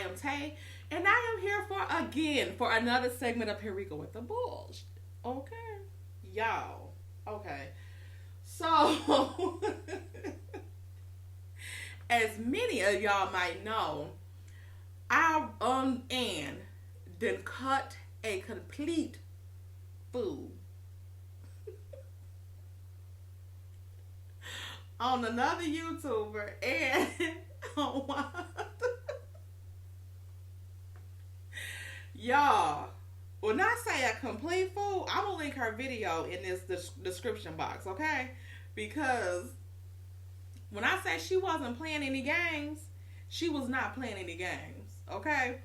am Tay, and I am here for another segment of Here We Go with the Bullshit. Okay, y'all. Okay, so as many of y'all might know, I and then cut a complete fool on another YouTuber and on Wanda. Y'all, when I say a complete fool, I'm gonna link her video in this description box, okay? Because when I say she wasn't playing any games, she was not playing any games, okay?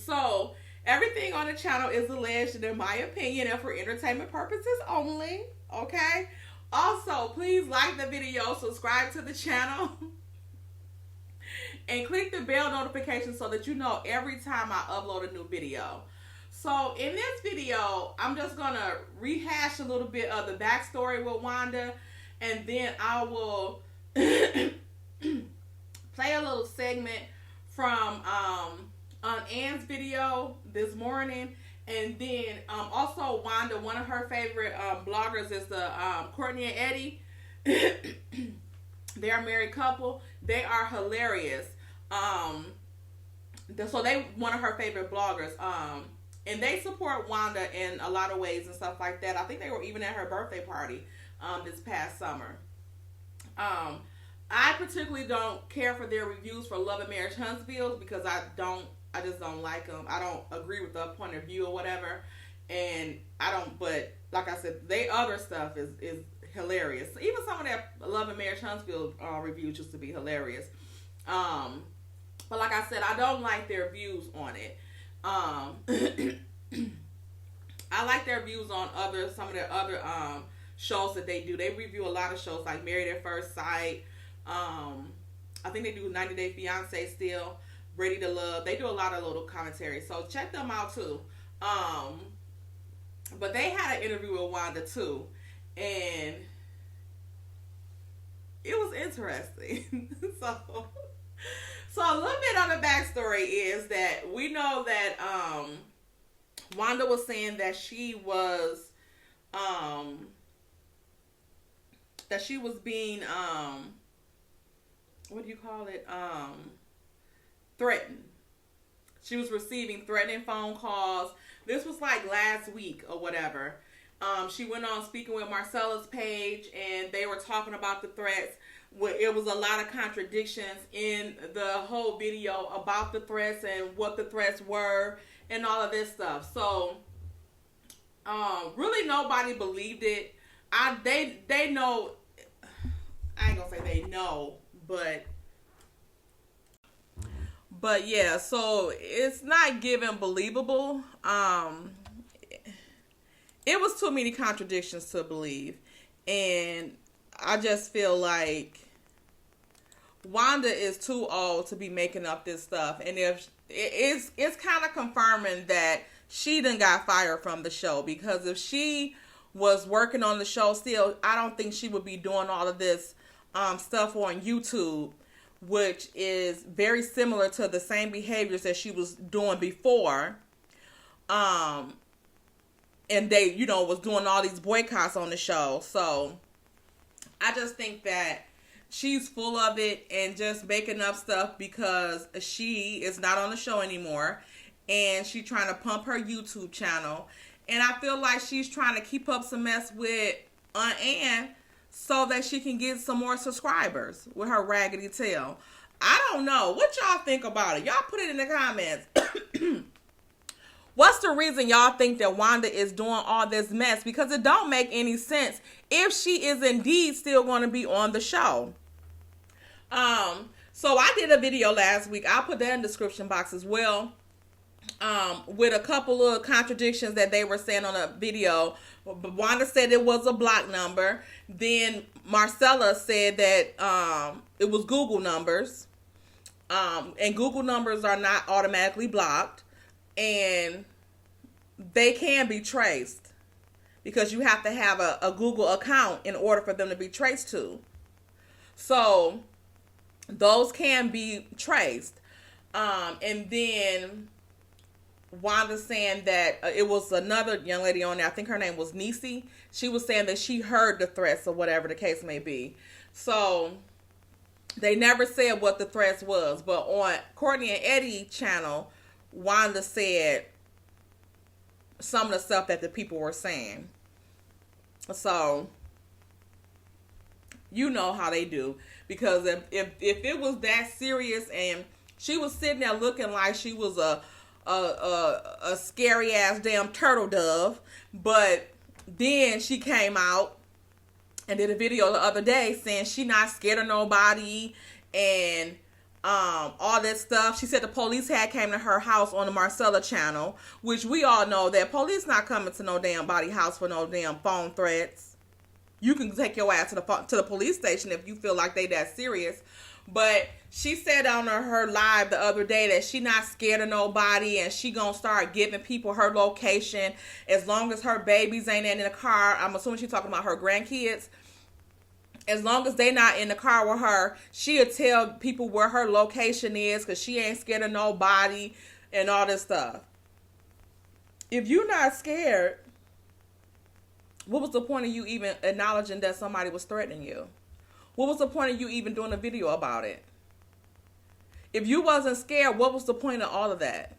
So everything on the channel is alleged, and in my opinion, and for entertainment purposes only, okay? Also, please like the video, subscribe to the channel, and click the bell notification so that you know every time I upload a new video. So in this video, I'm just going to rehash a little bit of the backstory with Wanda, and then I will play a little segment from Ann's video this morning. And then also Wanda, one of her favorite bloggers is the Courtney and Eddie. They're a married couple. They are hilarious. So they one of her favorite bloggers. And they support Wanda in a lot of ways and stuff like that. I think they were even at her birthday party this past summer. I particularly don't care for their reviews for Love and Marriage Huntsville because I just don't like them. I don't agree with their point of view or whatever. And I don't, but like I said, they other stuff is hilarious. Even some of their Love and Marriage Huntsville reviews used to be hilarious. But like I said, I don't like their views on it. I like their views on some of their other shows that they do. They review a lot of shows like Married at First Sight. I think they do 90 Day Fiance still. Ready to Love. They do a lot of little commentary. So check them out too. But they had an interview with Wanda too. And it was interesting. So a little bit on the backstory is that we know that Wanda was saying that she was being what do you call it? Threatened. She was receiving threatening phone calls. This was like last week or whatever. She went on speaking with Marcella's page, and they were talking about the threats. It was a lot of contradictions in the whole video about the threats and what the threats were and all of this stuff. So, really nobody believed it. They know. I ain't gonna say they know, but yeah. So it's not given believable. It was too many contradictions to believe, and I just feel like Wanda is too old to be making up this stuff. And if it's kind of confirming that she done got fired from the show, because if she was working on the show still, I don't think she would be doing all of this stuff on YouTube, which is very similar to the same behaviors that she was doing before. And they, was doing all these boycotts on the show. So I just think that she's full of it and just making up stuff because she is not on the show anymore. And she's trying to pump her YouTube channel. And I feel like she's trying to keep up some mess with Aunt Ann so that she can get some more subscribers with her raggedy tail. I don't know. What y'all think about it? Y'all put it in the comments. What's the reason y'all think that Wanda is doing all this mess? Because it don't make any sense if she is indeed still going to be on the show. So I did a video last week. I'll put that in the description box as well. With a couple of contradictions that they were saying on a video. Wanda said it was a block number. Then Marcella said that it was Google numbers. And Google numbers are not automatically blocked. And they can be traced because you have to have a Google account in order for them to be traced to. So those can be traced. And then Wanda saying that it was another young lady on there. I think her name was Niecy. She was saying that she heard the threats or whatever the case may be. So they never said what the threats was. But on Courtney and Eddie channel, Wanda said some of the stuff that the people were saying. So you know how they do. Because if it was that serious and she was sitting there looking like she was a scary ass damn turtle dove, but then she came out and did a video the other day saying she not scared of nobody and all that stuff. She said the police had came to her house on the Marcella channel, which we all know that police not coming to no damn body house for no damn phone threats. You can take your ass to the police station if you feel like they that serious. But she said on her live the other day that she not scared of nobody and she gonna start giving people her location as long as her babies ain't in the car. I'm assuming she's talking about her grandkids. As long as they not in the car with her, she'll tell people where her location is because she ain't scared of nobody and all this stuff. If you not scared, what was the point of you even acknowledging that somebody was threatening you? What was the point of you even doing a video about it? If you wasn't scared, what was the point of all of that?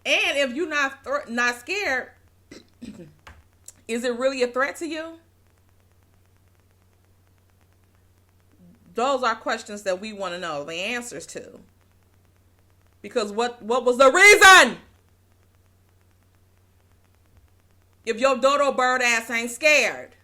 And if you're not scared, is it really a threat to you? Those are questions that we want to know the answers to. Because what was the reason? If your dodo bird ass ain't scared.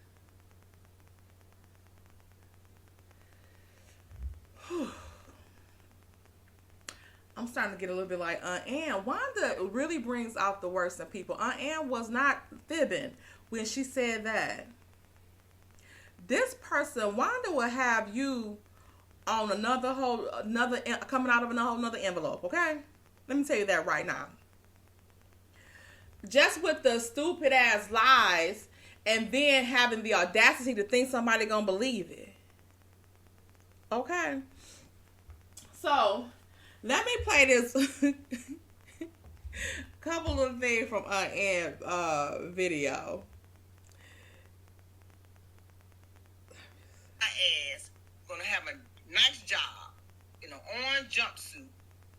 I'm starting to get a little bit like Aunt Ann. Wanda really brings out the worst in people. Aunt Ann was not fibbing when she said that. This person, Wanda, will have you on coming out of a whole another envelope, okay? Let me tell you that right now. Just with the stupid ass lies and then having the audacity to think somebody gonna believe it. Okay? So, let me play this couple of things from Aunt Ann's video. My ass gonna have a nice job in an orange jumpsuit.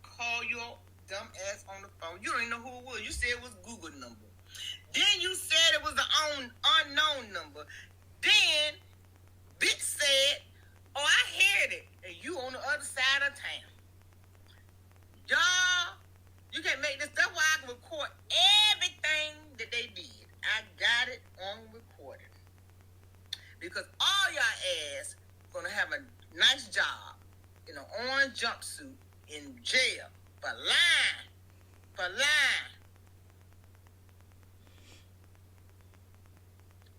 Call your dumb ass on the phone. You don't even know who it was. You said it was Google number. Then you said it was an unknown number. Then bitch said, "Oh, I heard it," and you on the other side of town. Y'all, you can't make this. That's why I can record everything that they did. I got it on recording. Because all y'all ass gonna have a nice job in an orange jumpsuit in jail for lying. For lying.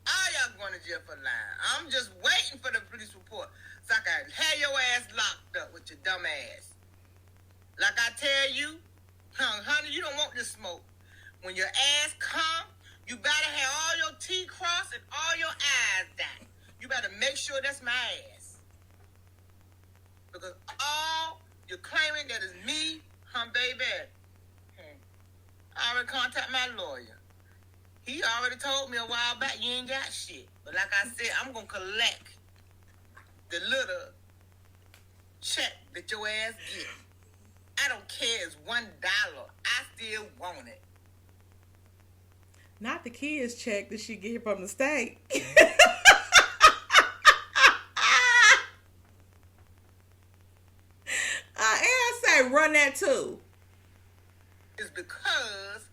All y'all going to jail for lying. I'm just waiting for the police report so I can have your ass locked up with your dumb ass. Like I tell you, honey, you don't want this smoke. When your ass come, you better have all your T crossed and all your I's dotted. You better make sure that's my ass. Because all you're claiming that is me, baby. I already contacted my lawyer. He already told me a while back you ain't got shit. But like I said, I'm going to collect the little check that your ass get. I don't care, it's $1. I still want it. Not the kids' check that she get from the state. And say run that too. It's because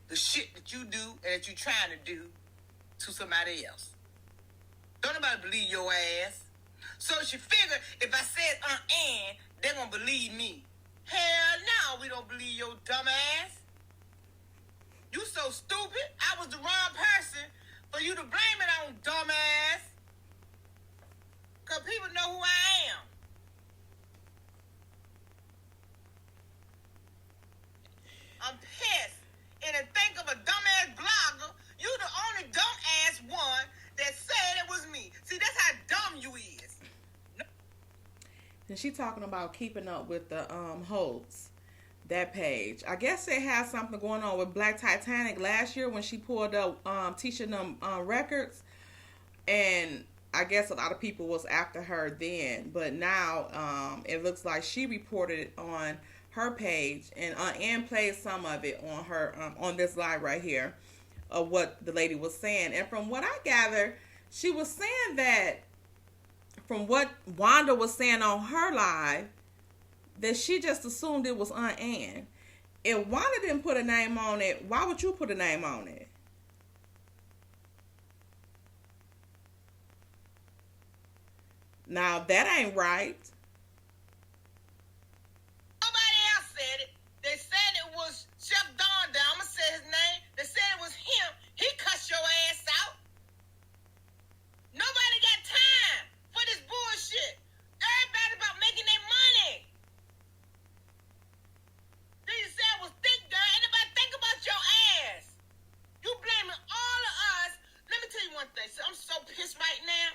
the shit that you do and that you trying to do to somebody else. Don't nobody believe your ass. So she figured if I said Aunt Ann, they're going to believe me. Hell no, we don't believe your dumb ass. You so stupid, I was the wrong person for you to blame it on, dumb ass. Because people know who I am. I'm pissed. And to think of a dumbass blogger, you the only dumbass one that said it was me. See, that's how dumb you is. and she talking about keeping up with the Holtz. That page. I guess it has something going on with Black Titanic last year when she pulled up teaching them records, and I guess a lot of people was after her then, but now it looks like she reported it on her page and played some of it on her on this live right here of what the lady was saying. And from what I gather, she was saying that from what Wanda was saying on her live, that she just assumed it was Aunt Ann. If Wanda didn't put a name on it, why would you put a name on it? Now, that ain't right. Nobody else said it. They said it was Chef Don. I'm going to say his name. They said it was him. He cussed your ass out. Nobody got time for this bullshit. Everybody about making their money. Then you said it was thick, girl. Anybody think about your ass? You blaming all of us. Let me tell you one thing. I'm so pissed right now.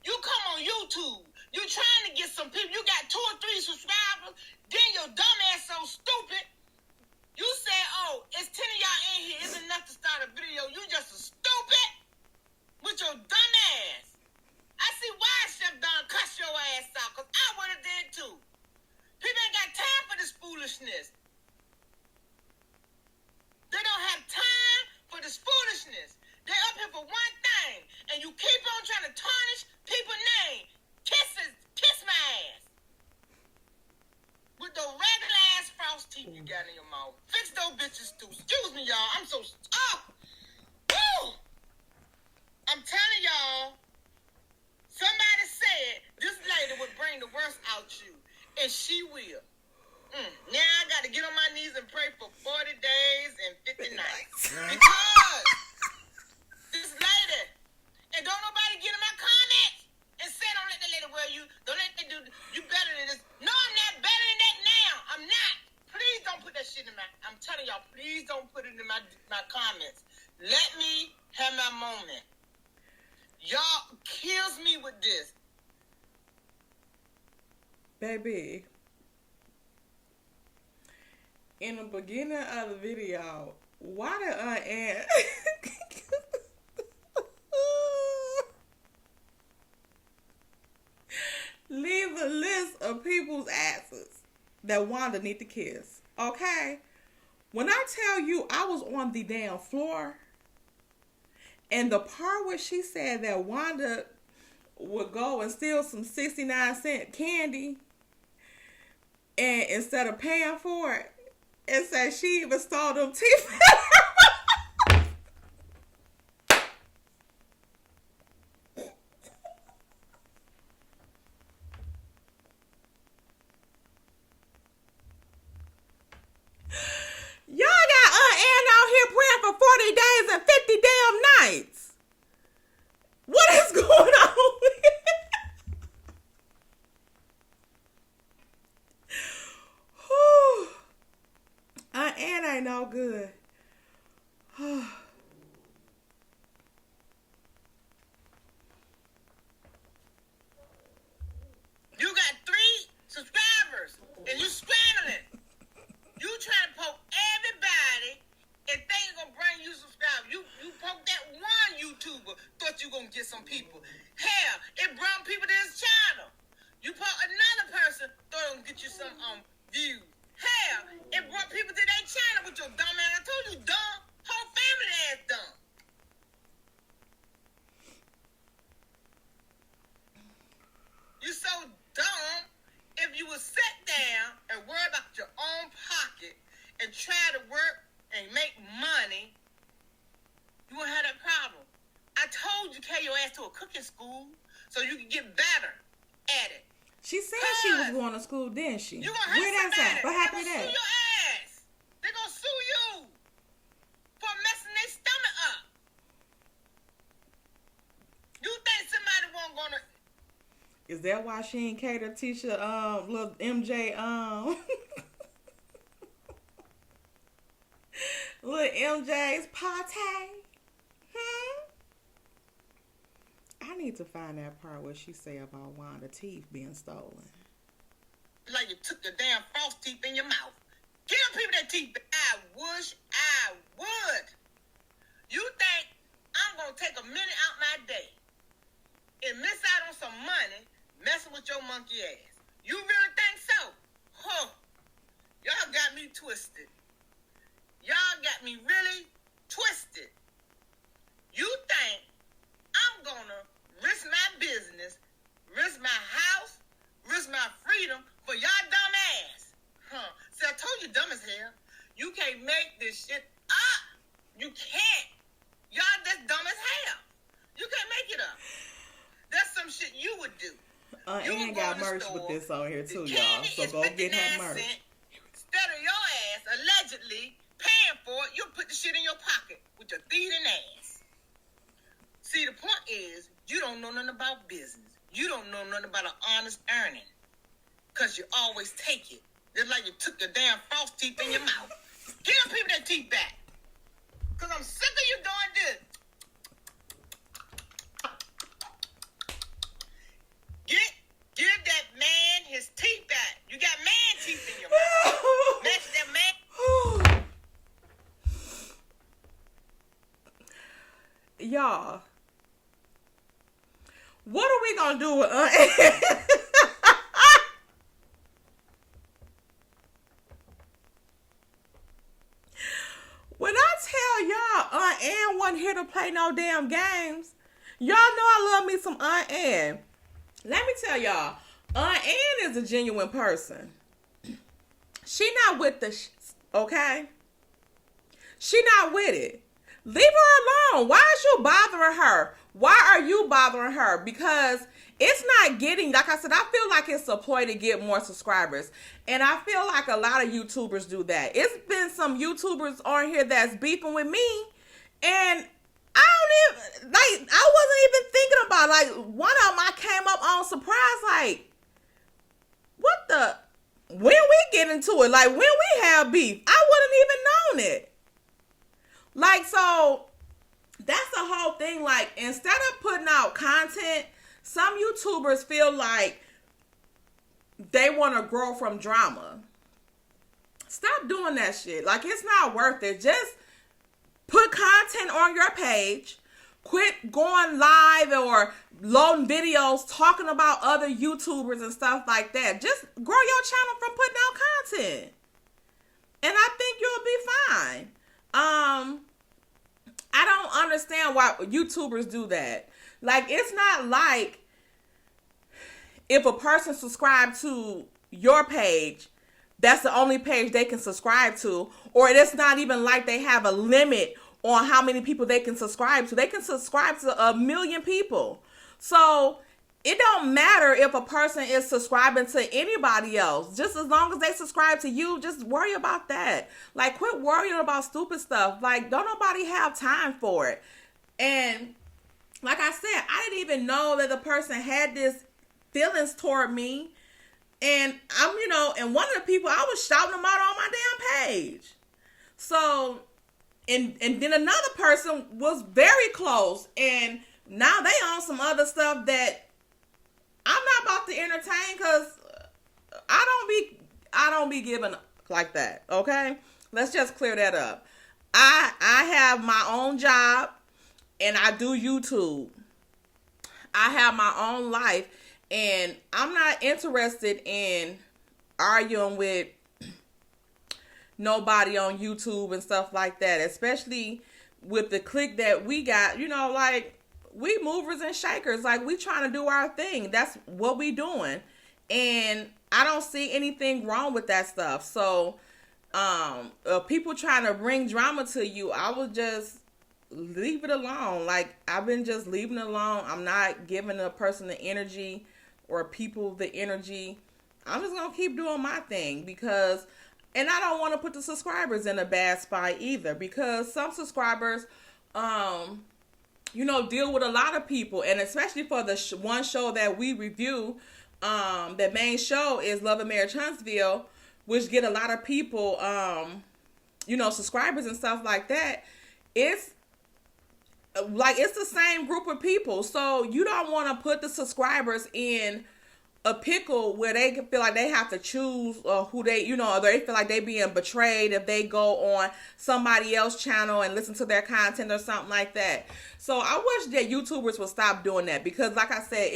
You come on YouTube. You trying to get some people. You got 2 or 3 subscribers. Then your dumb ass so stupid. You say, oh, it's 10 of y'all in here. It's enough to start a video. You just a stupid with your dumb ass. I see why Chef Don cuss your ass out, because I would have did too. People ain't got time for this foolishness. They don't have time for this foolishness. They up here for one thing, and you keep on trying to tarnish people's name. Kiss my ass. With the regular ass frost teeth you got in your mouth. Fix those bitches too. Excuse me, y'all. I'm so woo! I'm telling y'all, somebody said this lady would bring the worst out you, and she will. Now I got to get on my knees and pray for 40 days and 50 nights. Because this lady, and don't nobody get in my comments and say don't let the lady wear you, don't let they do, you better than this. No, I'm not better than that now. I'm not. Please don't put that shit in I'm telling y'all, please don't put it in my comments. Let me have my moment. Y'all kills me with this. Baby, in the beginning of the video, why did Aunt Ann leave a list of people's asses that Wanda need to kiss? Okay? When I tell you I was on the damn floor, and the part where she said that Wanda would go and steal some 69-cent candy, and instead of paying for it, it said she even stole them teeth. Y'all got Aunt Ann out here praying for 40 days and 50 damn nights. What is going on here? Aunt Ann ain't no good. You got 3 subscribers and you scrambling. You trying to poke everybody and think you're gonna bring you subscribers. You poke that one YouTuber, thought you gonna get some people. Hell, it brought people to his channel. You poke another person, thought it gonna get you some views. Hell, it brought people to their channel with your dumb ass. I told you dumb. Whole family ass dumb. You so dumb. If you would sit down and worry about your own pocket and try to work and make money, you won't have that problem. I told you carry your ass to a cooking school so you can get better at it. She said she was going to school, didn't she? You gonna hurt somebody. What happened to that? Sue your ass. They gonna sue you for messing their stomach up. You think somebody won't gonna? Is that why she ain't cater teacher little MJ little MJ's party? I need to find that part where she say about Wanda teeth being stolen. like you took your damn false teeth in your mouth. Give people that teeth back. I wish I would. You think I'm going to take a minute out my day and miss out on some money messing with your monkey ass? You really think so? Huh. Y'all got me twisted. Y'all got me really twisted. You think I'm going to risk my business, risk my house, risk my freedom for y'all dumb ass? Huh. See, I told you dumb as hell. You can't make this shit up. You can't. Y'all that's dumb as hell. You can't make it up. That's some shit you would do. You Ain't got merch with this on here too, y'all. So go get her merch. Instead of your ass allegedly paying for it, you put the shit in your pocket with your thieving ass. See, the point is, you don't know nothing about business. You don't know nothing about an honest earning. Because you always take it. Just like you took your damn false teeth in your mouth. Give them people their teeth back. Because I'm sick of you doing this. Give that man his teeth back. You got man teeth in your mouth. Match that man. Y'all, what are we gonna do with Aunt? When I tell y'all Aunt Ann wasn't here to play no damn games, y'all know I love me some Aunt Ann. Let me tell y'all, Aunt Ann is a genuine person. She not with the okay? She not with it. Leave her alone. Why is you bothering her? Why are you bothering her? Because it's not getting, like I said, I feel like it's a ploy to get more subscribers. And I feel like a lot of YouTubers do that. It's been some YouTubers on here that's beefing with me. And I don't even, like, I wasn't even thinking about, like, one of them I came up on surprise, like, what the, when we get into it, like, when we have beef, I wouldn't even known it. Like, so, that's the whole thing. Like, instead of putting out content, some YouTubers feel like they want to grow from drama. Stop doing that shit. Like, it's not worth it. Just put content on your page. Quit going live or loading videos talking about other YouTubers and stuff like that. Just grow your channel from putting out content. And I think you'll be fine. I don't understand why YouTubers do that. Like, it's not like if a person subscribed to your page, that's the only page they can subscribe to. Or it's not even like they have a limit on how many people they can subscribe to. They can subscribe to 1 million people. So it don't matter if a person is subscribing to anybody else. Just as long as they subscribe to you, just worry about that. Like, quit worrying about stupid stuff. Like, don't nobody have time for it. And like I said, I didn't even know that the person had this feelings toward me. And and one of the people, I was shouting them out on my damn page. So, and then another person was very close. And now they on some other stuff that I'm not about to entertain, because I don't be giving like that. Okay, let's just clear that up. I have my own job and I do YouTube. I have my own life, and I'm not interested in arguing with nobody on YouTube and stuff like that, especially with the clique that we got. Like, we movers and shakers. Like, we trying to do our thing. That's what we doing. And I don't see anything wrong with that stuff. So, people trying to bring drama to you, I would just leave it alone. Like, I've been just leaving it alone. I'm not giving a person the energy or people the energy. I'm just going to keep doing my thing, because, and I don't want to put the subscribers in a bad spot either, because some subscribers, deal with a lot of people, and especially for the one show that we review, the main show is Love and Marriage Huntsville, which get a lot of people, subscribers and stuff like that. It's the same group of people, so you don't want to put the subscribers in a pickle where they feel like they have to choose who they, or they feel like they being betrayed if they go on somebody else's channel and listen to their content or something like that. So I wish that YouTubers would stop doing that, because like I said,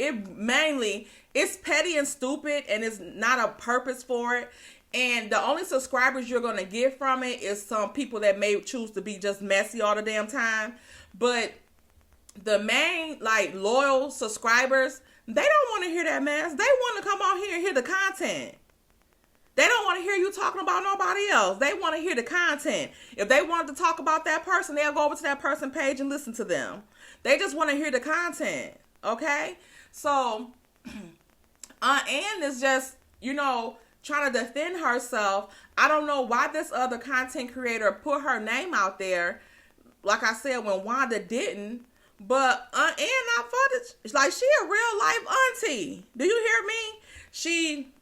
it's petty and stupid, and it's not a purpose for it. And the only subscribers you're going to get from it is some people that may choose to be just messy all the damn time. But the main, like, loyal subscribers, they don't want to hear that mess. They want to come on here and hear the content. They don't want to hear you talking about nobody else. They want to hear the content. If they wanted to talk about that person, they'll go over to that person page and listen to them. They just want to hear the content. Okay? So, Ann is just, trying to defend herself. I don't know why this other content creator put her name out there, like I said, when Wanda didn't. But Ann, I thought it's like she a real life auntie. Do you hear me? She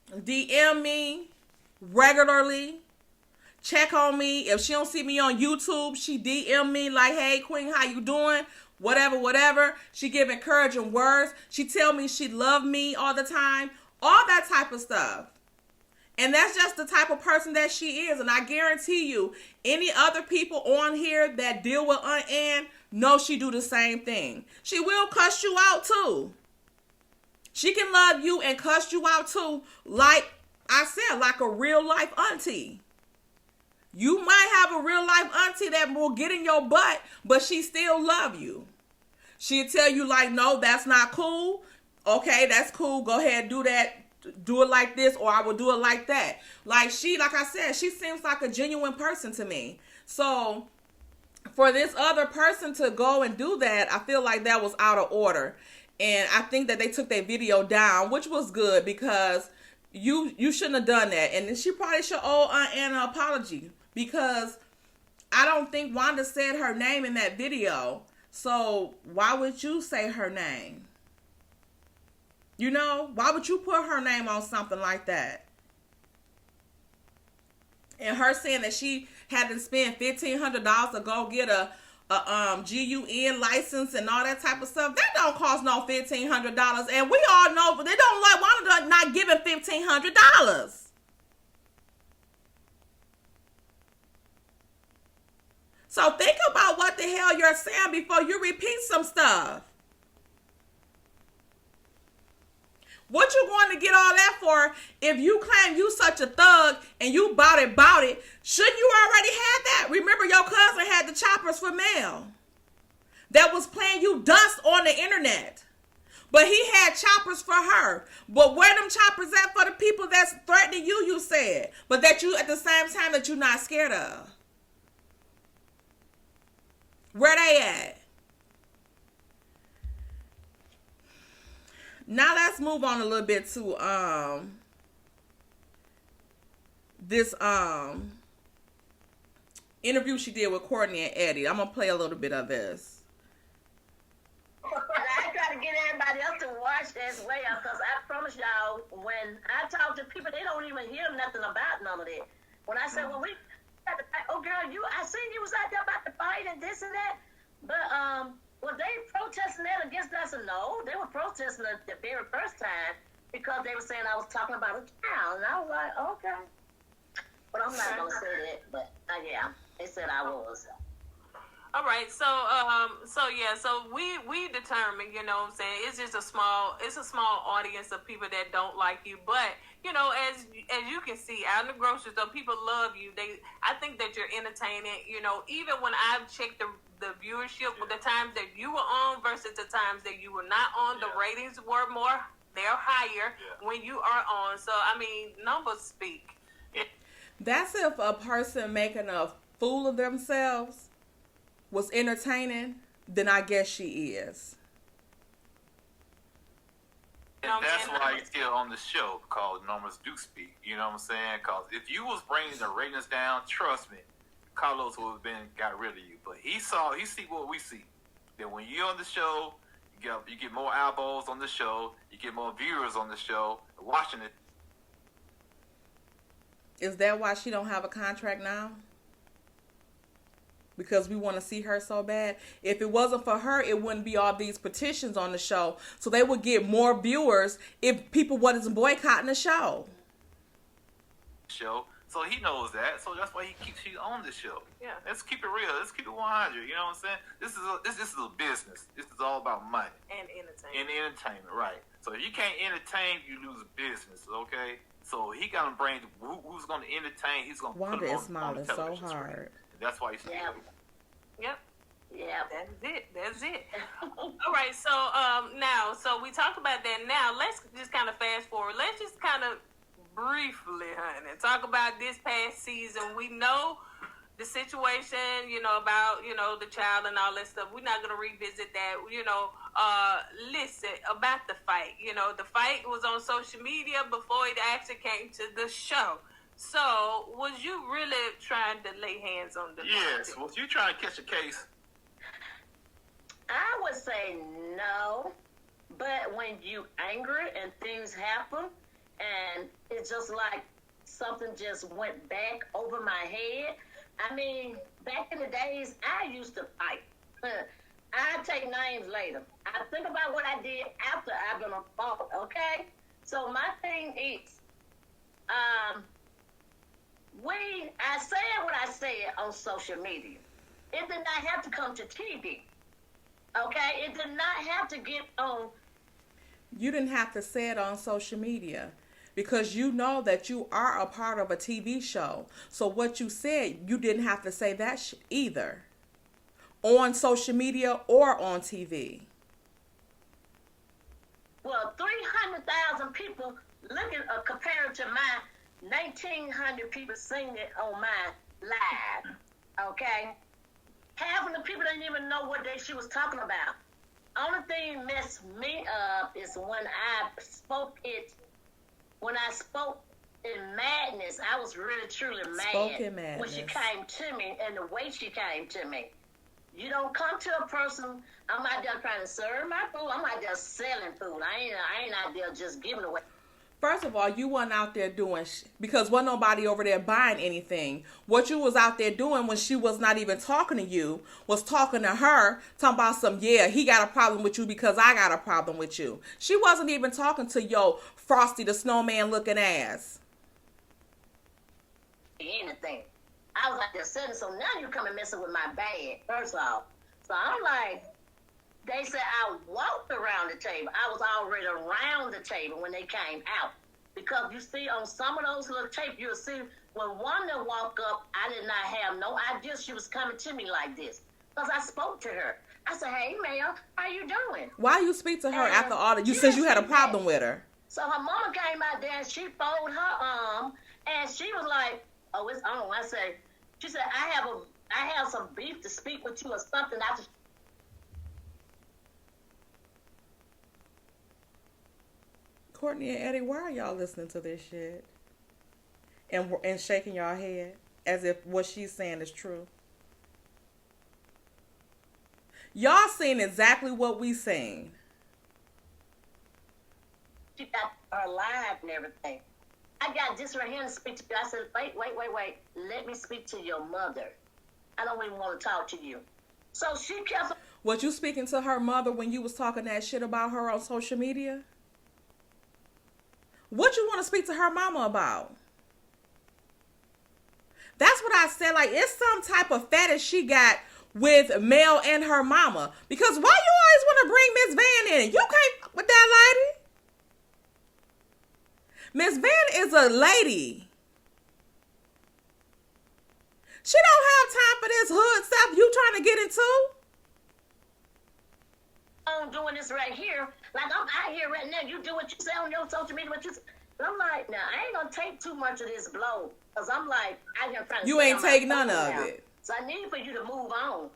DM me regularly, check on me. If she don't see me on YouTube, she DM me like, "Hey Queen, how you doing?" Whatever. She give encouraging words. She tell me she love me all the time. All that type of stuff. And that's just the type of person that she is. And I guarantee you, any other people on here that deal with Aunt Ann know she do the same thing. She will cuss you out too. She can love you and cuss you out too, like I said, like a real life auntie. You might have a real life auntie that will get in your butt, but she still love you. She'll tell you like, "No, that's not cool. Okay, that's cool. Go ahead, do that. Do it like this, or I will do it like that." Like I said, she seems like a genuine person to me. So for this other person to go and do that, I feel like that was out of order. And I think that they took their video down, which was good, because you shouldn't have done that. And she probably should owe Aunt Ann an apology, because I don't think Wanda said her name in that video. So why would you say her name? Why would you put her name on something like that? And her saying that she had to spend $1,500 to go get a GUN license and all that type of stuff. That don't cost no $1,500. And we all know they don't like Wanda not giving $1,500. So think about what the hell you're saying before you repeat some stuff. What you going to get all that for if you claim you such a thug and you bout it? Shouldn't you already have that? Remember, your cousin had the choppers for mail that was playing you dust on the internet. But he had choppers for her. But where them choppers at for the people that's threatening you said. But that you, at the same time, that you're not scared of. Where they at? Now let's move on a little bit to this interview she did with Courtney and Eddie. I'm gonna play a little bit of this. I try to get everybody else to watch as well, because I promise y'all, when I talk to people, they don't even hear nothing about none of that. When I say, "Well, we had to fight," "Oh, girl, I seen you was out there about to fight and this and that," but were they protesting that against us? No, they were protesting the very first time because they were saying I was talking about a child, and I was like, okay. But I'm not gonna say that. But yeah, they said I was. All right, so we determined, what I'm saying, it's just a small audience of people that don't like you, but as you can see out in the grocery store, people love you. I think that you're entertaining. Even when I've checked the viewership with the times that you were on versus the times that you were not on, the ratings were they're higher when you are on. So I mean, numbers speak. That's if a person making a fool of themselves was entertaining, then I guess she is. And that's why you're still on the show, because numbers do speak. You know what I'm saying? Because if you was bringing the ratings down, trust me, Carlos would have got rid of you. But he see what we see. That when you're on the show, you get more eyeballs on the show, you get more viewers on the show watching it. Is that why she don't have a contract now? because we want to see her so bad. If it wasn't for her, it wouldn't be all these petitions on the show. So they would get more viewers if people wasn't boycotting the show. So he knows that. So that's why he keeps you on the show. Yeah. Let's keep it real. Let's keep it 100. You know what I'm saying? This is a business. This is all about money. And entertainment. And entertainment, right. So if you can't entertain, you lose business, okay? So he got to bring who's going to entertain. He's going to put Wanda him is smiling on the so television hard. screen. That's why he's Yep. Yeah. That's it. All right, so now, so we talked about that. Now, let's just kind of fast forward. Let's just kind of briefly, honey, talk about this past season. We know the situation, about, the child and all that stuff. We're not going to revisit that, listen, about the fight. The fight was on social media before it actually came to the show. So, was you really trying to lay hands on the Yes, was you trying to catch a case? I would say no, but when you angry and things happen, and it's just like something just went back over my head. I mean, back in the days, I used to fight. I take names later. I think about what I did after I've been on fault, okay? So my thing is, I said what I said on social media. It did not have to come to TV, okay? It did not have to get on. You didn't have to say it on social media because you know that you are a part of a TV show. So what you said, you didn't have to say that either on social media or on TV. Well, 300,000 people looking compared to my 1,900 people seeing it on my live, okay? Half of the people didn't even know what she was talking about. Only thing messed me up is when I spoke in madness. I was really, truly mad Spoke in madness. when she came to me and the way she came to me. You don't come to a person, I'm out there trying to serve my food. I'm out there selling food. I ain't out there just giving away. First of all, you weren't out there doing because wasn't nobody over there buying anything. What you was out there doing when she was not even talking to you was talking to her, talking about he got a problem with you because I got a problem with you. She wasn't even talking to your Frosty the Snowman looking ass. Anything. I was out there selling, so now you come and messing with my bag, first off. So I'm like, they said I walked around the table. I was already around the table when they came out. Because you see on some of those little tapes, you'll see when Wanda walked up, I did not have no idea she was coming to me like this. Because I spoke to her. I said, hey, ma'am, how you doing? Why you speak to her after all that? You said you had a problem with her. So her mama came out there and she folded her arm and she was like, oh, it's on. She said, I have some beef to speak with you or something. Courtney and Eddie, why are y'all listening to this shit? And shaking y'all head as if what she's saying is true. Y'all seen exactly what we seen. She got her live and everything. I got this right here to speak to you. I said, wait. Let me speak to your mother. I don't even want to talk to you. So she kept... Was you speaking to her mother when you was talking that shit about her on social media? What you want to speak to her mama about? That's what I said. Like, it's some type of fetish she got with Mel and her mama. Because why you always want to bring Miss Van in? You can't fuck with that lady. Miss Van is a lady. She don't have time for this hood stuff you trying to get into. I'm doing this right here. Like, I'm out here right now. You do what you say on your social media, what you say. But I'm like, now, I ain't going to take too much of this blow. Because I'm like, I ain't trying to... You ain't take none of it. So I need for you to move on.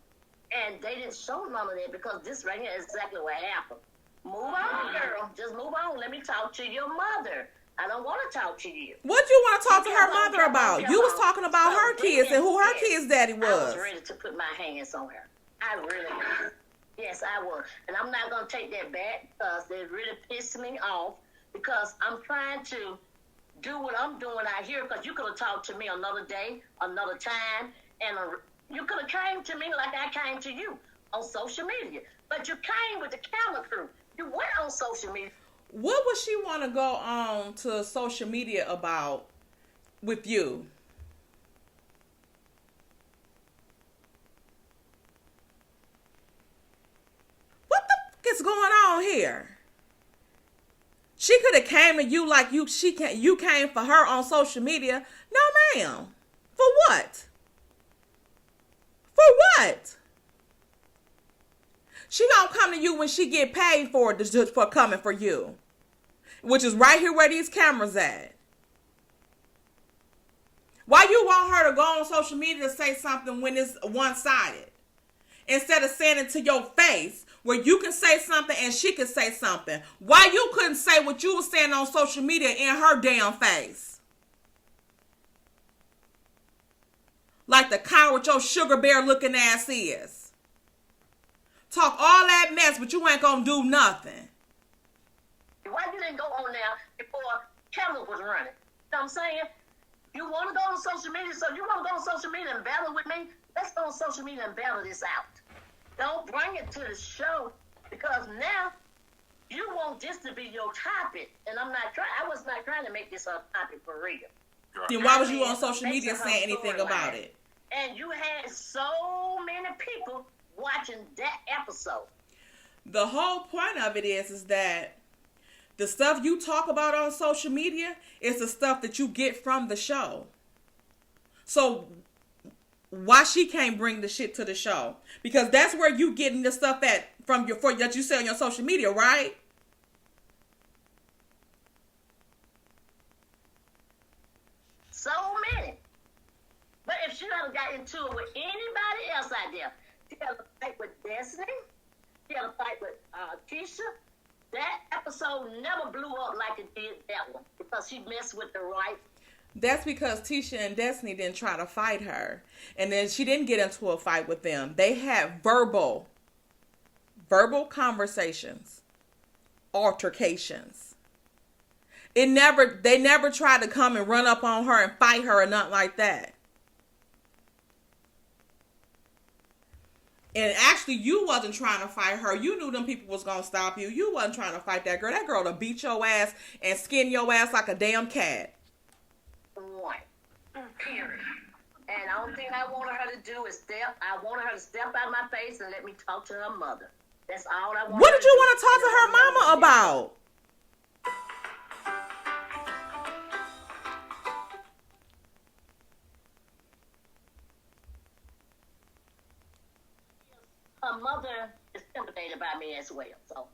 And they didn't show none of that because this right here is exactly what happened. Move on, girl. Just move on. Let me talk to your mother. I don't want to talk to you. What you want to talk to her mother about? You was talking about her kids and who her kids' daddy was. I was ready to put my hands on her. I really was. Yes, I was. And I'm not going to take that back because it really pissed me off because I'm trying to do what I'm doing out here because you could have talked to me another day, another time, and You could have came to me like I came to you on social media. But you came with the camera crew. You went on social media. What would she want to go on to social media about with you? What the fuck is going on here? She could have came to you like you came for her on social media. No, ma'am. For what? For what? She gonna come to you when she get paid for coming for you, which is right here where these cameras at. Why you want her to go on social media to say something when it's one-sided, instead of saying it to your face where you can say something and she can say something? Why you couldn't say what you was saying on social media in her damn face? Like the coward your sugar bear looking ass is. Talk all that mess, but you ain't gonna do nothing. Why you didn't go on there before camera was running? You know what I'm saying? You want to go on social media, so you want to go on social media and battle with me? Let's go on social media and battle this out. Don't bring it to the show, because now you want this to be your topic, and I was not trying to make this a topic for real. Then why was you on social media saying anything about it? And you had so many people watching that episode. The whole point of it is that the stuff you talk about on social media is the stuff that you get from the show. So why she can't bring the shit to the show? Because that's where you getting the stuff that you say on your social media, right? So many. But if she had got into it with anybody else out there, she had a fight with Destiny, she had a fight with Tisha, that episode never blew up like it did that one, because she messed with the right. That's because Tisha and Destiny didn't try to fight her. And then she didn't get into a fight with them. They had verbal conversations, altercations. They never tried to come and run up on her and fight her or nothing like that. And actually, you wasn't trying to fight her. You knew them people was going to stop you. You wasn't trying to fight that girl. That girl to beat your ass and skin your ass like a damn cat. One. Period. And the only thing I wanted her to do is step out of my face and let me talk to her mother. That's all I wanted. What did you want to talk to her mama about? Her mother is intimidated by me as well. So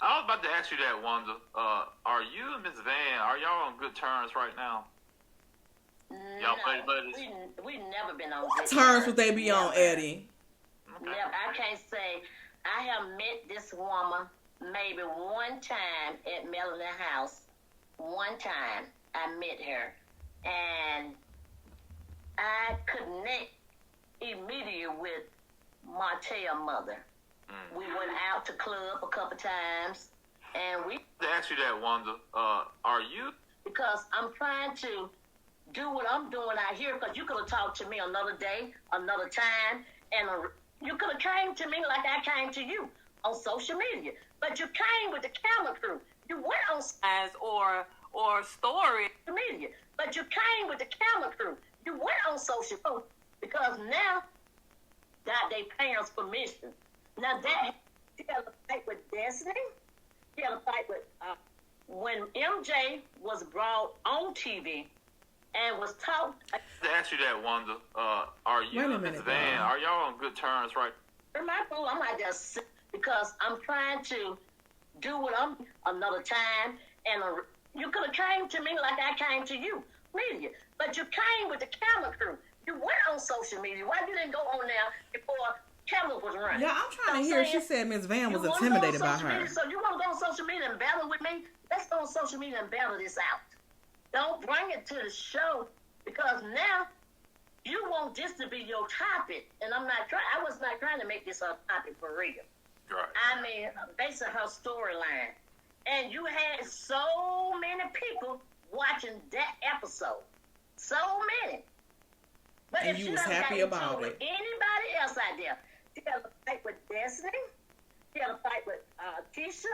I was about to ask you that, Wanda. Are you and Miss Van, are y'all on good terms right now? Y'all play buddies? We never been on What good terms would they be on, Eddie? Okay. Never. I can't say. I have met this woman maybe one time at Melanie House. One time I met her, and I connect immediately with Martell's mother. We went out to club a couple times, and we. To ask you that, Wanda, are you? Because I'm trying to do what I'm doing out here, because you could have talked to me another day, another time, and you could have came to me like I came to you on social media. But you came with the camera crew. You went on or story media. But you came with the camera crew. You went on social media, because now got their parents' permission. Now that she had a fight with Destiny, she had a fight with when MJ was brought on TV and was talked. To ask you that, Wanda, are you and Miss Van, are y'all on good terms right? My fool, I'm not just because I'm trying to do what I'm another time, and you could have came to me like I came to you, media. But you came with the camera crew. You went on social media. Why you didn't go on there before camera was running? Yeah, I'm trying to hear. She said Miss Van was intimidated by her. Media, so you want to go on social media and battle with me? Let's go on social media and battle this out. Don't bring it to the show, because now you want this to be your topic, and I was not trying to make this a topic for real. Right. I mean, based on her storyline, and you had so many people watching that episode, so many. But And if you she was done happy got into about with it. anybody else out there, she had a fight with Destiny. She had a fight with Keisha.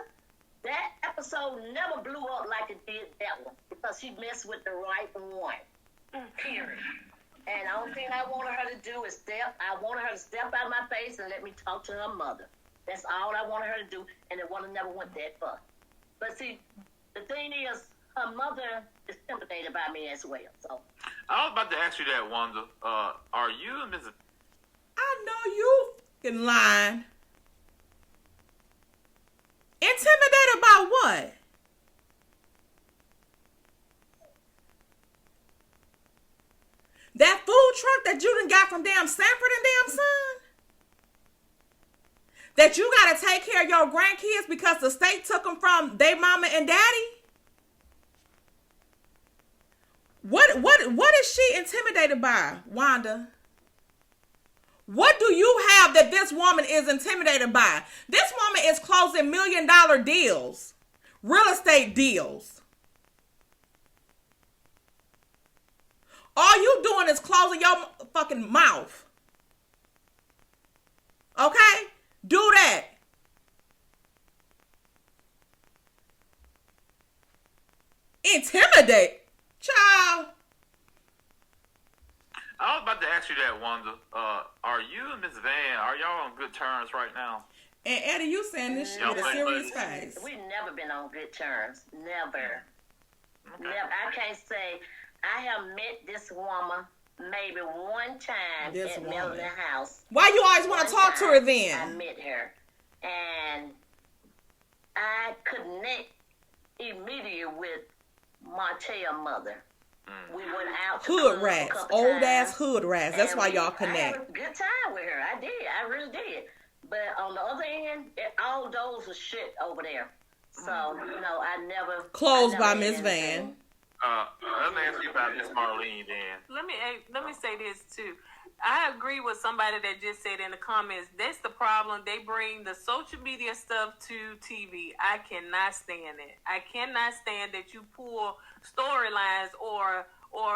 That episode never blew up like it did that one because she messed with the right one. Period. And the only thing I wanted her to do is I wanted her to step out of my face and let me talk to her mother. That's all I wanted her to do, and it would have never went that far. But see, the thing is, her mother is intimidated by me as well. So I was about to ask you that, Wanda. Are you and Mrs. I know you fucking lying. Intimidated by what? That food truck that you done got from damn Sanford and damn Son? That you gotta take care of your grandkids because the state took them from their mama and daddy? What is she intimidated by, Wanda? What do you have that this woman is intimidated by? This woman is closing $1 million deals, real estate deals. All you doing is closing your fucking mouth. Okay? Do that. Intimidate. Child. I was about to ask you that, Wanda. Are you and Miss Van, are y'all on good terms right now? And Eddie, you saying this shit with a serious face. we've never been on good terms. Never. Okay. Never. I can't say I have met this woman maybe one time This at woman. Melanie House. Why you always want to talk to her I then? met her, and I connect immediately with Martell's mother. We went out to Hood club a rats. couple Old times, ass hood rats. That's and why y'all I had connect. a good time with her. I did. I really did. But on the other end, all those was shit over there. So, I never... Closed I by never Miss did Van. anything. Let me ask you about Miss Marlene then. Let me say this too. I agree with somebody that just said in the comments, that's the problem. They bring the social media stuff to TV. I cannot stand it. I cannot stand that you pull storylines or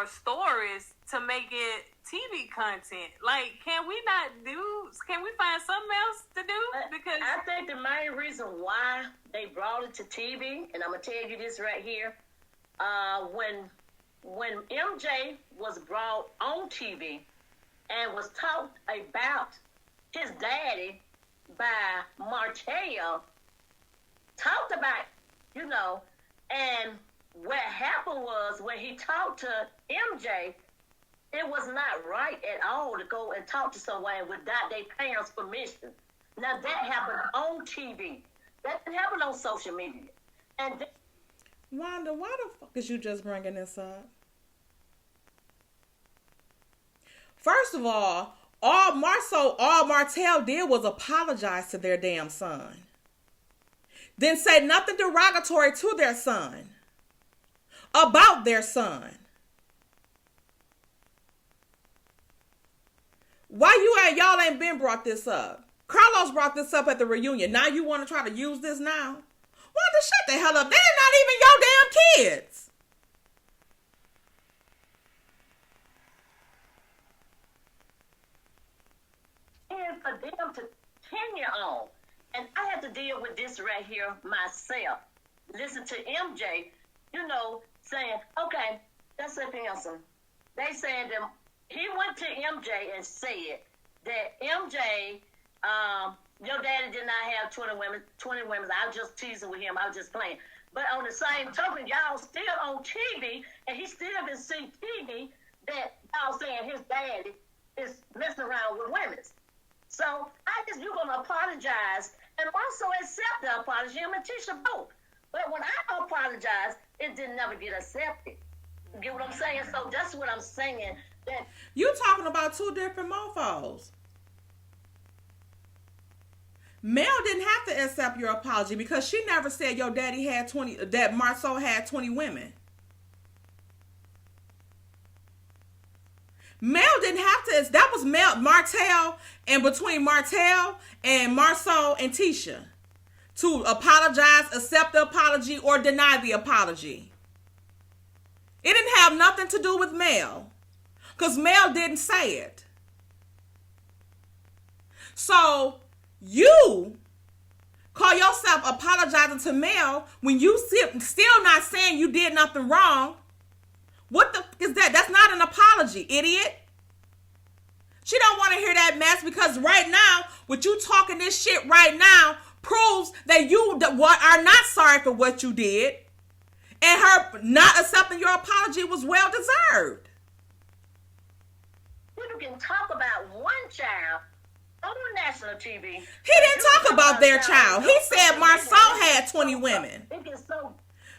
stories to make it TV content. Like, can we find something else to do? Because I think the main reason why they brought it to TV, and I'm going to tell you this right here, when MJ was brought on TV and was talked about his daddy by Martell, talked about, and what happened was when he talked to MJ, it was not right at all to go and talk to someone without their parents' permission. Now that happened on TV. That didn't happen on social media. And Wanda, why the fuck is you just bringing this up? First of all Martell did was apologize to their damn son. Then say nothing derogatory to their son. About their son. Why y'all ain't been brought this up? Carlos brought this up at the reunion. Now you want to try to use this now? Wanda, shut the hell up. They're not even your damn kids. and for them to continue on. And I had to deal with this right here myself. Listen to MJ, saying, okay, that's a answer. They saying that he went to MJ and said that MJ, your daddy did not have 20 women. I was just teasing with him. I was just playing. But on the same token, y'all still on TV, and he still been seeing TV that y'all saying his daddy is messing around with women. So I guess you're going to apologize and also accept the apology, him and Tisha both. But when I apologize, it didn't never get accepted. You get what I'm saying? So that's what I'm saying. That You talking about two different mofos. Mel didn't have to accept your apology because she never said your daddy had 20, that Marceau had 20 women. Mel didn't have to, that was Martell, and between Martell and Marceau and Tisha to apologize, accept the apology, or deny the apology. It didn't have nothing to do with Mel. because Mel didn't say it. So you call yourself apologizing to Mel when you still not saying you did nothing wrong. What the is that? That's not an apology, idiot. She don't want to hear that mess because right now, with you talking this shit right now, proves that you are not sorry for what you did. And her not accepting your apology was well deserved. You can talk about one child on national TV. He didn't talk about their child. He said Marsau had 20 women. It gets so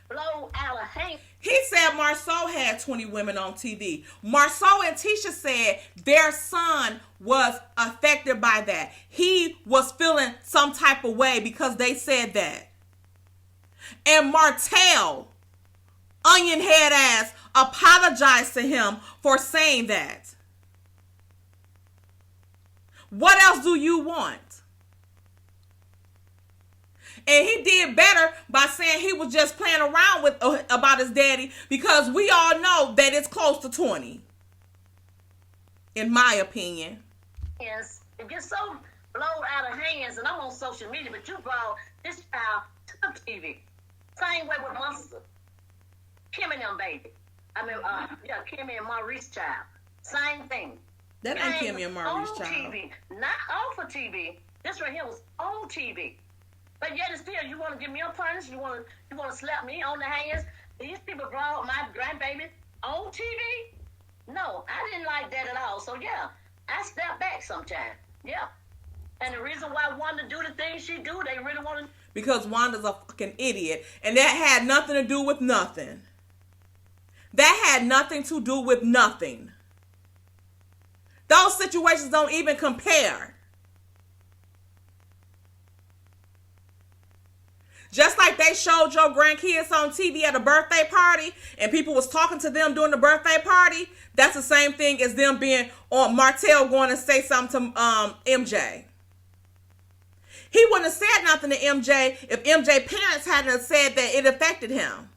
blown out of hand. He said Marsau had 20 women on TV. Marsau and Tisha said their son was affected by that. He was feeling some type of way because they said that. And Martell, onion head ass, apologized to him for saying that. What else do you want? And he did better by saying he was just playing around with about his daddy because we all know that it's close to 20. In my opinion. Yes, it gets so blown out of hands, and I'm on social media, but you brought this child to TV. Same way with Monster. Kim and them baby. Kimmy and Maurice child. Same thing. That ain't Kimmy and Maurice child. TV, not off of TV. This right here was on TV. But yet and still, you want to give me a punch? You want to slap me on the hands? These people brought my grandbaby on TV? No, I didn't like that at all. So yeah, I step back sometime. Yeah. And the reason why Wanda do the things she do, they really want to. Because Wanda's a fucking idiot, and that had nothing to do with nothing. That had nothing to do with nothing. Those situations don't even compare. Just like they showed your grandkids on TV at a birthday party and people was talking to them during the birthday party, that's the same thing as them being on Martell going to say something to MJ. He wouldn't have said nothing to MJ if MJ parents hadn't said that it affected him.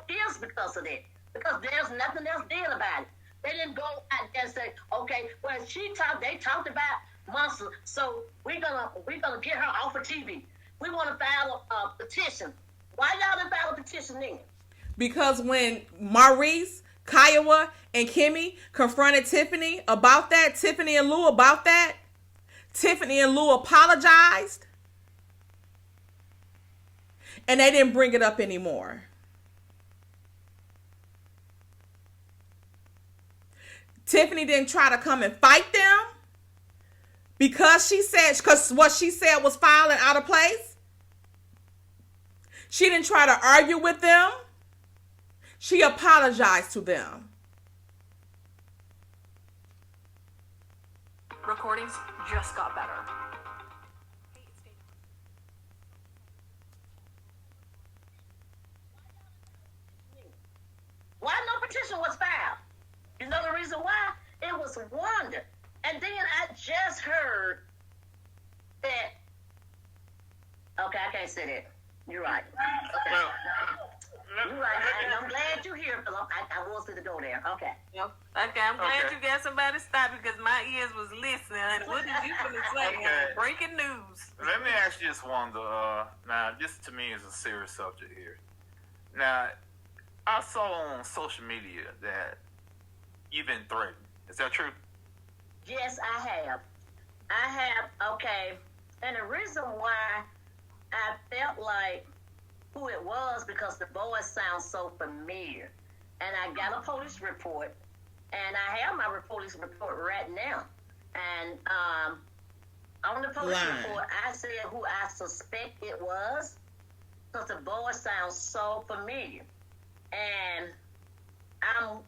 It is because of that. Because there's nothing else did about it. They didn't go out there and say, okay, well, they talked about Monster, so we're gonna get her off of TV. We want to file a petition. Why y'all didn't file a petition then? Because when Maurice, Kiowa, and Kimmy confronted Tiffany about that, Tiffany and Lou apologized. And they didn't bring it up anymore. Tiffany didn't try to come and fight them because what she said was foul and out of place. She didn't try to argue with them. She apologized to them. Recordings just got better. Why no petition was filed? You know the reason why? It was Wanda. And then I just heard that. Okay, I can't say that. You're right. Okay. Well, You're right. And I'm glad you're here because I was going to go there. Okay. Yep. Okay, I'm glad you got somebody to stop because my ears was listening. What did you gonna say? Okay. Breaking news. let me ask you this, Wanda. Now, this to me is a serious subject here. Now, I saw on social media that you've been threatened. Is that true? Yes, I have. Okay. And the reason why I felt like who it was because the voice sounds so familiar. And I got a police report. And I have my police report right now. And on the police report, I said who I suspect it was because the voice sounds so familiar. And I'm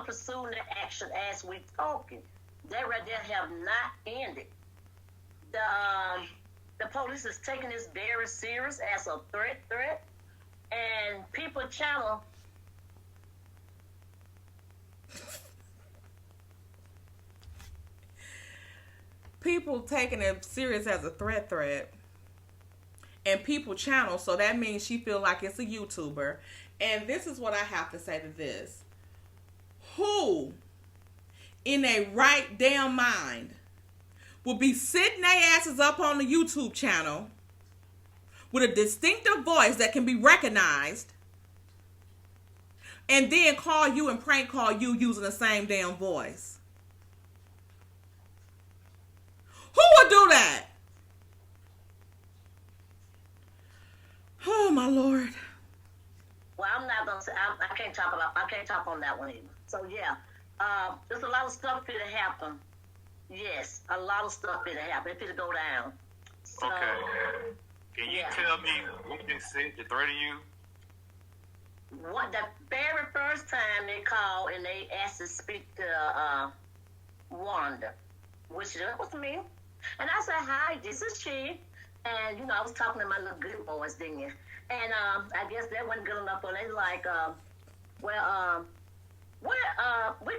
pursuing the action as we talking. That right there have not ended. The police is taking this very serious as a threat, and people channel. People taking it serious as a threat. and people channel, so that means she feel like it's a YouTuber. And this is what I have to say to this. Who in a right damn mind will be sitting their asses up on the YouTube channel with a distinctive voice that can be recognized and then call you and prank call you using the same damn voice? Who would do that? Oh my Lord. Well, I'm not gonna say I can't talk on that one either. So yeah, there's a lot of stuff that happen. Yes, a lot of stuff that happen. If it'll go down. So, okay. Can you tell me what they said to threaten you? What the very first time they called and they asked to speak to Wanda, which was me, and I said, "Hi, this is she," and you know I was talking to my little good boys, didn't you? And I guess that wasn't good enough, but they like, we're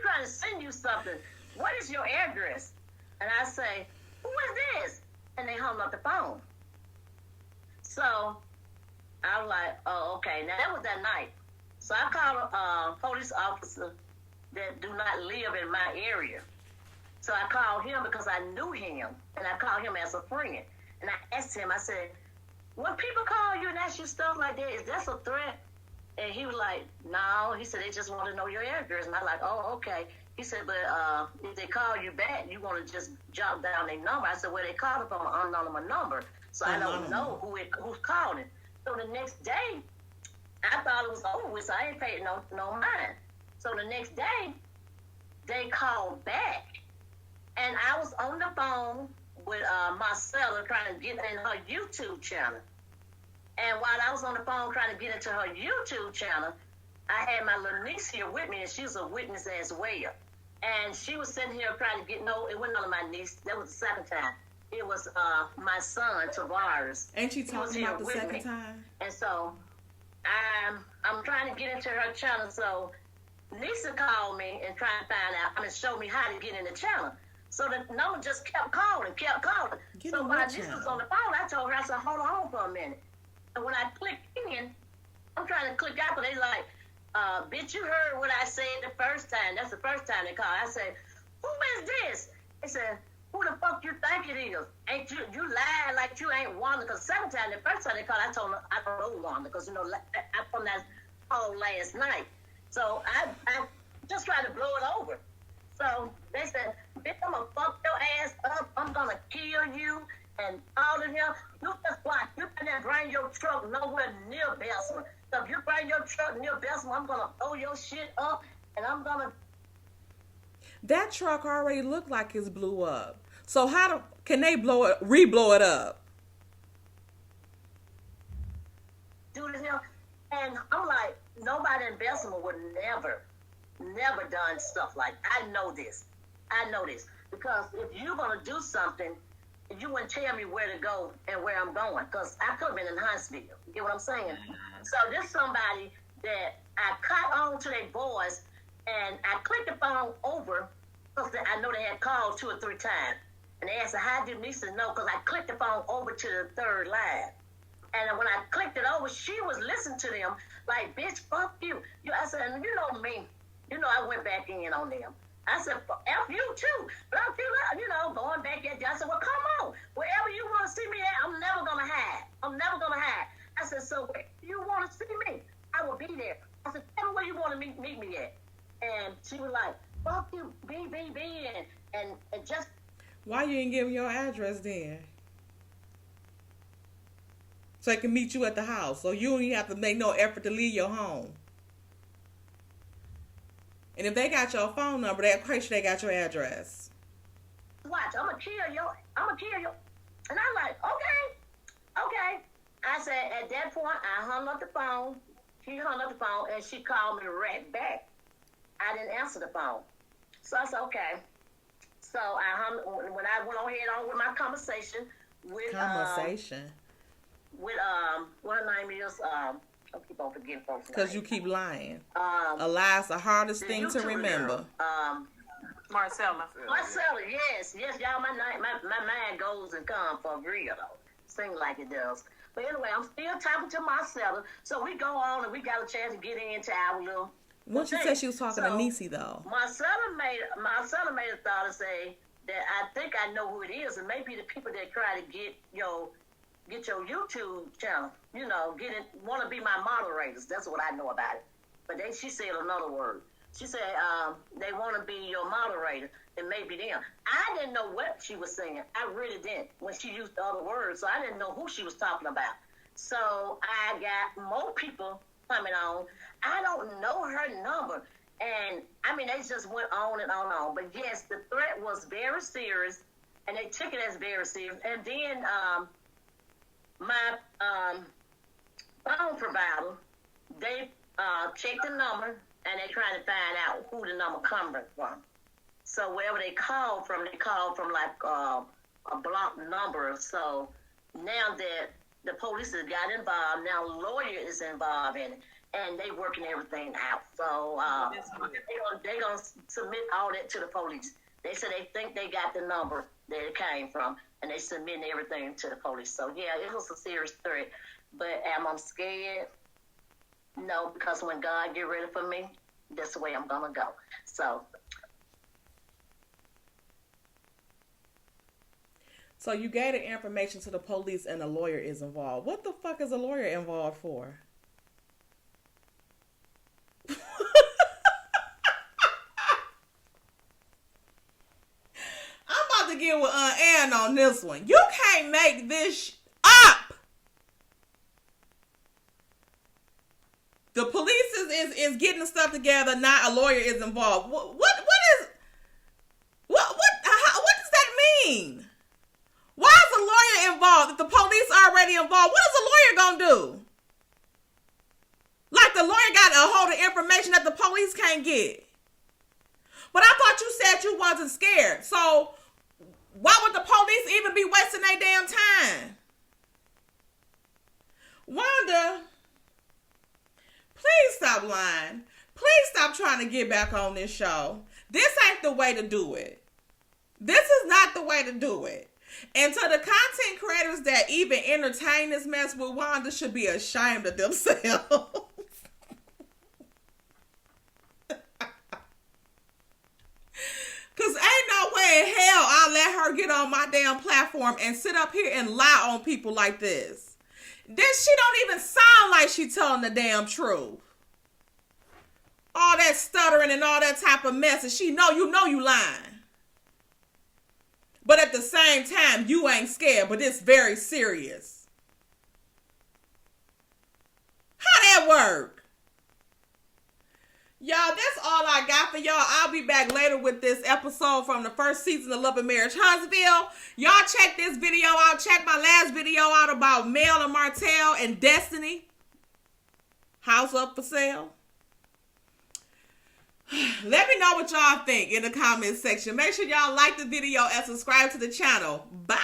trying to send you something. What is your address? And I say, who is this? And they hung up the phone. So I was like, oh, okay. Now that was that night. So I called a police officer that do not live in my area. So I called him because I knew him, and I called him as a friend. And I asked him, I said, when people call you and ask you stuff like that, is that a threat? And he was like, no. He said, they just want to know your address. And I was like, oh, okay. He said, but if they call you back, you want to just jot down their number. I said, well, they called from an unknown number. So I don't know who's calling. So the next day, I thought it was over with, so I ain't paid no mind. So the next day, they called back. And I was on the phone with Marcella trying to get in her YouTube channel. And while I was on the phone trying to get into her YouTube channel, I had my little niece here with me, and she was a witness as well. And she was sitting here trying to get, no, it wasn't only my niece. That was the second time. It was my son, Tavares. Ain't she talking about the second time? And so I'm trying to get into her channel. So Lisa called me and trying to find out, show me how to get in the channel. So the number just kept calling. So while this was on the phone, I told her, I said, hold on for a minute. And when I clicked in, I'm trying to click out, but they like, bitch, you heard what I said the first time. That's the first time they called. I said, who is this? They said, who the fuck you think it is? Ain't you lied like you ain't Wanda? Because the first time they called, I told them I don't know Wanda, because, you know, I from that call last night. So I just tried to blow it over. So they said, bitch, I'm going to fuck your ass up. I'm going to kill you. And all of them, you just watch. You can bring your truck nowhere near Bessemer. So if you bring your truck near Bessemer, I'm going to throw your shit up, and I'm going to... That truck already looked like it's blew up. So can they re-blow it up? Do this here. And I'm like, nobody in Bessemer would never done stuff like that. I know this. Because if you're going to do something, you wouldn't tell me where to go and where I'm going, because I could have been in Huntsville. You get what I'm saying? So there's somebody that I caught on to their voice, and I clicked the phone over, because I know they had called 2 or 3 times. And they asked, how did Lisa know? Because I clicked the phone over to the third line. And when I clicked it over, she was listening to them like, bitch, fuck you. I said, you know me. You know, I went back in on them. I said, F you too. But I'm still, you know, going back at you. I said, well, come on. Wherever you want to see me at, I'm never going to hide. I said, so if you want to see me, I will be there. I said, tell me where you want to meet me at. And she was like, fuck you, B, and just... Why you didn't give me your address then? So I can meet you at the house. So you don't even have to make no effort to leave your home. And if they got your phone number, they're pretty sure they got your address. Watch, I'm gonna kill you. And I'm like, okay. I said, at that point, I hung up the phone. She hung up the phone, and she called me right back. I didn't answer the phone. So I said, okay. So when I went on with my conversation with what her name is, I keep on forgetting folks' because you keep lying. A lie's the hardest thing to remember. Marcella, yes, y'all. My mind goes and comes for real though. Seems like it does. But anyway, I'm still talking to Marcella. So we go on and we got a chance to get into our little. Once she said she was talking to Niecy, though. Marcella made a thought to say that I think I know who it is, and maybe the people that try to get your YouTube channel, want to be my moderators. That's what I know about it. But then she said another word. She said they want to be your moderator, and maybe them. I didn't know what she was saying. I really didn't when she used the other words, so I didn't know who she was talking about. So I got more people coming on. I don't know her number. And, I mean, they just went on and on and on. But, yes, the threat was very serious, and they took it as very serious. And then my phone provider, they checked the number, and they trying to find out who the number coming from. So wherever they called from like a blocked number. So now that the police has got involved, now a lawyer is involved in it, and they working everything out. So they gonna submit all that to the police. They said they think they got the number that it came from, and they submitting everything to the police. So yeah, it was a serious threat. But am I scared? No, because when God get ready for me, that's the way I'm gonna go. So you gave the information to the police and a lawyer is involved. What the fuck is a lawyer involved for? I'm about to get with Ann on this one. You can't make this up. The police is getting the stuff together. Not a lawyer is involved. What does that mean? Why is a lawyer involved if the police are already involved? What is a lawyer gonna do? Like the lawyer got a hold of information that the police can't get. But I thought you said you wasn't scared. So why would the police even be wasting their damn time? Wanda, please stop lying. Please stop trying to get back on this show. This ain't the way to do it. This is not the way to do it. And to the content creators that even entertain this mess with Wanda should be ashamed of themselves. Because ain't no way in hell I'll let her get on my damn platform and sit up here and lie on people like this. She don't even sound like she telling the damn truth. All that stuttering and all that type of mess, and you know you lying. But at the same time, you ain't scared, but it's very serious. How that work? Y'all, that's all I got for y'all. I'll be back later with this episode from the first season of Love and Marriage Huntsville. Y'all check this video out. Check my last video out about Mel and Martell and Destiny. House up for sale. Let me know what y'all think in the comment section. Make sure y'all like the video and subscribe to the channel. Bye.